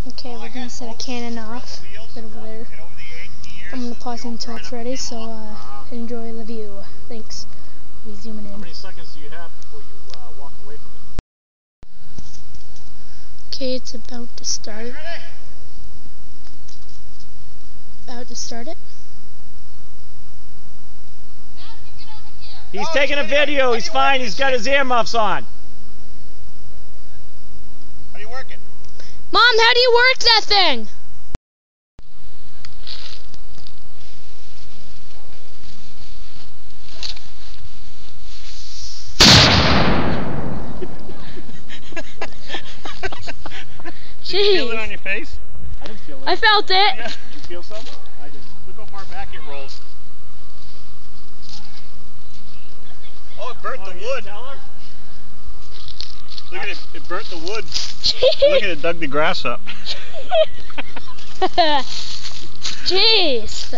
Okay, we're gonna set a cannon off right over there. I'm gonna pause until it's ready, so enjoy the view. Thanks. We'll be zooming in. How many seconds do you have before you walk away from it? Okay, it's about to start. About to start it. He's taking a video. He's fine. He's got his earmuffs on. How do you work it? Mom, how do you work that thing? Did you feel it on your face? I didn't feel it. I felt it. Yeah. Did you feel something? I didn't. Look how far back it rolls. Oh, it burnt the wood. Look at it. It burnt the wood. Look at it. Dug the grass up. Jeez.